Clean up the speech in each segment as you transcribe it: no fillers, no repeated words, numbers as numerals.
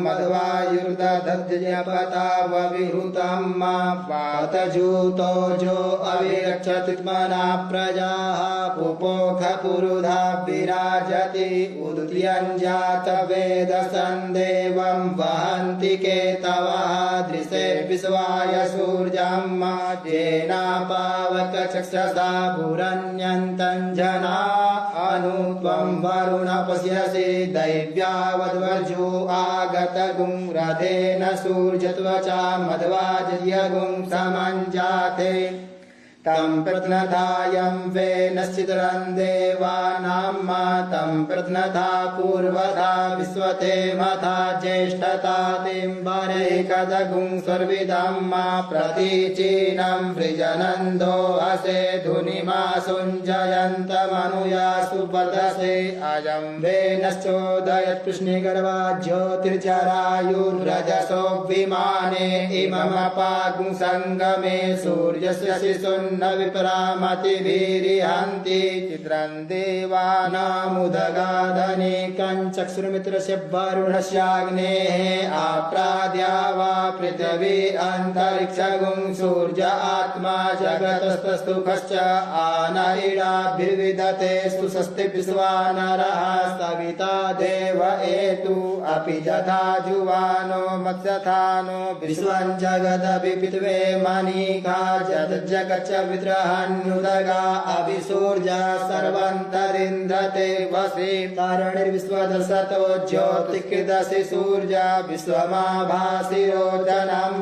मध्वायुर्दधज्जपतावविहृतं वातजूतो जो अविरक्षतित्मना प्रजाः पुपोख पुरुधा विराजति उद्यञ्जात वेदसन्देवं वहन्ति केतवः दृशे विश्वाय सूर्यं जेनापावकचक्षसा भुरन्यन्तं जना अनु त्वं वरुण पश्यसि दैव्यावद्वर्जो आगतगुं रथेन सूर्यत्वचा मध्वाजयगुं समञ्जाते तं प्रत्नधायं वेनश्चितरं देवानां तं प्रत्नधा पूर्वधा विश्वते मथा ज्येष्ठता तिम्बरैकदगुं सर्विदं प्रतीचीनं वृजनन्दो हसे धुनिमा सुञ्जयन्तमनुया सुवर्धसे अयं वेनश्चोदयत्कृष्णिगर्वा ज्योतिर्जरायुर्रजसो विमाने इममपागुं सङ्गमे सूर्यस्य शिशुन् न विपरामतिभिरिहन्ति चित्रं देवानामुदगाधनिकं चक्षुर्मित्रस्य वरुणस्याग्नेः आप्राद्या वा पृथिवी अन्तरिक्षगुं सूर्य आत्मा जगतस्तुखश्च आनयिडाभिर्विदते सुषस्ति विश्वानरः सविता देव एतु अपि यथा जुवानो मत्स्यथानो विश्वं जगदपि पितवे मणिका जगच्च विद्रहन्युदगा अभिसूर्या सर्वन्तरिन्द्रते वसि तारणिर्विश्वदर्शतो ज्योतिकृदसि सूर्या विश्वमाभासिरोदनं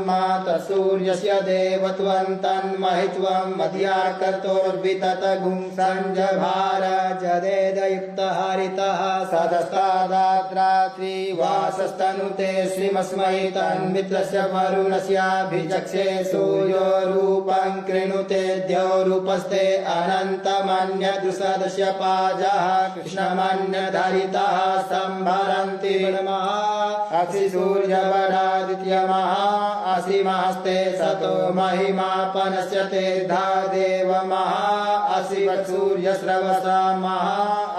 मातसूर्यस्य देवत्वं तन्महित्वं मध्याकर्तोर्विततगुं सञ्जभार जदेदयुक्तहरितः सदस्तादात्रात्रिवासस्तनुते श्रीमस्मै तन्मित्रस्य वरुणस्याभिचक्षे सूर्यो रूपं कृणुते द्यौरूपस्ते अनन्तमन्यदृसदस्य पाजः कृष्णमन्यधरितः सम्भरन्ति नमः असि सूर्यवरादित्यमः असि महस्ते सतो महिमापनस्य ते धा देवमः असि सूर्यस्रवसा महा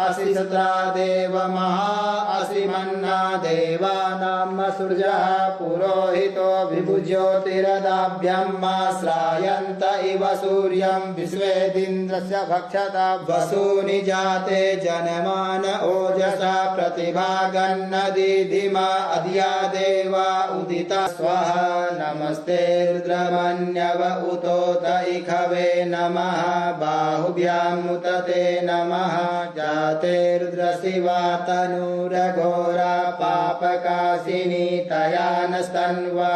असि सत्रा देवमः असि मन्ना देवानां सूर्यः पुरोहितो विभुज्योतिरदाभ्यं श्रायन्त इव सूर्यं विश्वेदिन्द्रस्य भक्षता वसूनि जाते जनमान ओजसा प्रतिभागन्नदीधिमा अधिया देवा उदिता स्वः नमस्ते रुद्रमन्यव उतोत इखवे नमः बाहुभ्यामुतते नमः जाते रुद्रशिवा तनूरघोरा पापकाशिनी तया नस्तन्वा